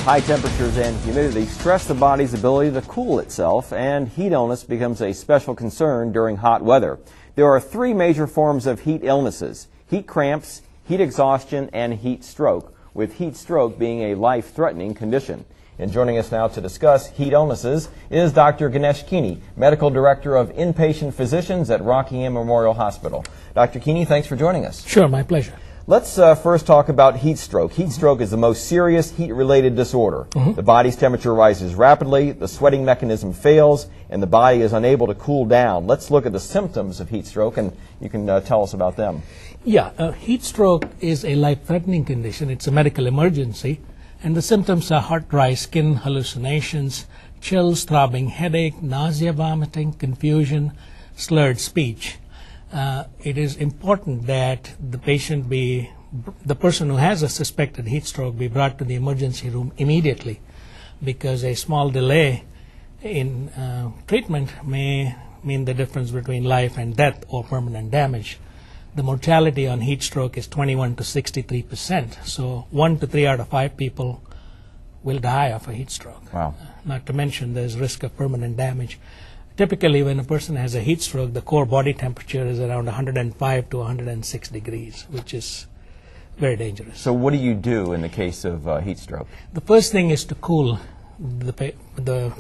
High temperatures and humidity stress the body's ability to cool itself, and heat illness becomes a special concern during hot weather. There are three major forms of heat illnesses: heat cramps, heat exhaustion, and heat stroke, with heat stroke being a life-threatening condition. And joining us now to discuss heat illnesses is Dr. Ganesh Kini, Medical Director of Inpatient Physicians at Rockingham Memorial Hospital. Dr. Kini, thanks for joining us. Sure, my pleasure. Let's first talk about heat stroke. Heat stroke is the most serious heat-related disorder. The body's temperature rises rapidly, the sweating mechanism fails, and the body is unable to cool down. Let's look at the symptoms of heat stroke, and you can tell us about them. Yeah, heat stroke is a life-threatening condition. It's a medical emergency, and the symptoms are hot, dry skin, hallucinations, chills, throbbing headache, nausea, vomiting, confusion, slurred speech. It is important that the person who has a suspected heat stroke be brought to the emergency room immediately, because a small delay in treatment may mean the difference between life and death or permanent damage. The mortality on heat stroke is 21 to 63%, so 1 to 3 out of 5 people will die of a heat stroke. Wow. Not to mention there's risk of permanent damage. Typically, when a person has a heat stroke, the core body temperature is around 105 to 106 degrees, which is very dangerous. So what do you do in the case of heat stroke? The first thing is to cool the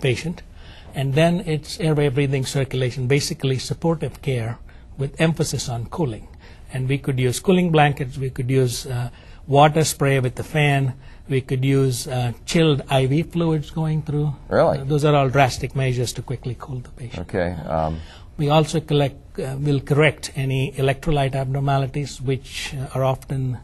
patient, and then it's airway, breathing, circulation, basically supportive care with emphasis on cooling. And we could use cooling blankets, we could use water spray with the fan, we could use chilled IV fluids going through. Really? Those are all drastic measures to quickly cool the patient. Okay. We also will correct any electrolyte abnormalities, which are often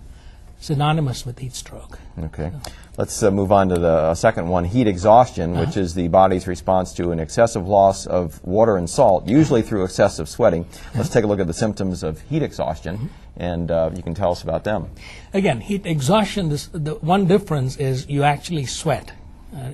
synonymous with heat stroke. Okay. Let's move on to the second one, heat exhaustion, which is the body's response to an excessive loss of water and salt, usually through excessive sweating. Let's take a look at the symptoms of heat exhaustion, and you can tell us about them. Again, heat exhaustion, the one difference is you actually sweat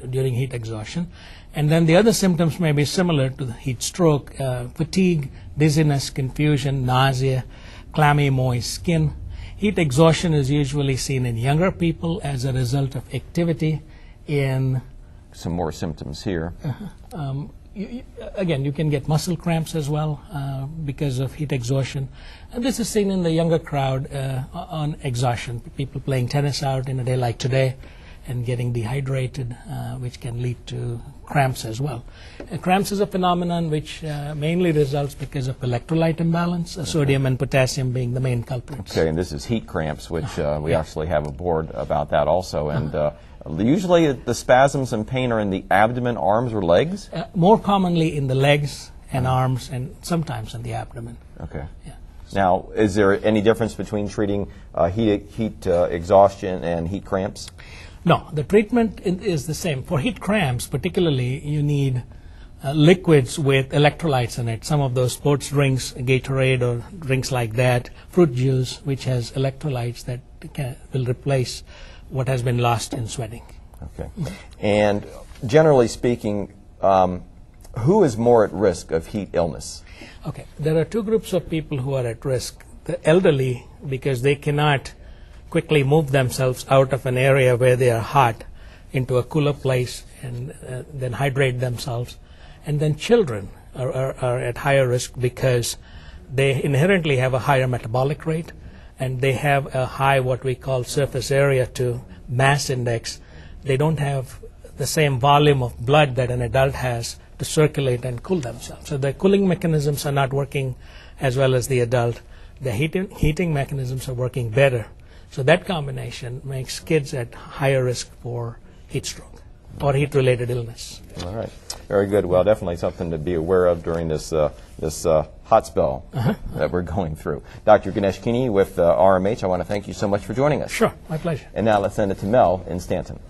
during heat exhaustion. And then the other symptoms may be similar to the heat stroke: fatigue, dizziness, confusion, nausea, clammy, moist skin. Heat exhaustion is usually seen in younger people as a result of activity in... Some more symptoms here. Again, you can get muscle cramps as well because of heat exhaustion. And this is seen in the younger crowd on exhaustion, people playing tennis out in a day like today and getting dehydrated, which can lead to cramps as well. Cramps is a phenomenon which mainly results because of electrolyte imbalance, sodium and potassium being the main culprits. Okay, and this is heat cramps, which we actually have a board about that also. And usually the spasms and pain are in the abdomen, arms, or legs? More commonly in the legs and arms, and sometimes in the abdomen. Okay. Yeah. Now, is there any difference between treating heat exhaustion and heat cramps? No, the treatment is the same. For heat cramps, particularly, you need liquids with electrolytes in it. Some of those sports drinks, Gatorade or drinks like that, fruit juice, which has electrolytes that will replace what has been lost in sweating. Okay. And generally speaking, who is more at risk of heat illness? Okay. There are two groups of people who are at risk. The elderly, because they cannot quickly move themselves out of an area where they are hot into a cooler place and then hydrate themselves. And then children are at higher risk because they inherently have a higher metabolic rate, and they have a high what we call surface area to mass index. They don't have the same volume of blood that an adult has to circulate and cool themselves. So the cooling mechanisms are not working as well as the adult. The heating mechanisms are working better. So that combination makes kids at higher risk for heat stroke or heat-related illness. All right. Very good. Well, definitely something to be aware of during this hot spell that we're going through. Dr. Ganesh Kini with RMH, I want to thank you so much for joining us. Sure. My pleasure. And now let's send it to Mel in Stanton.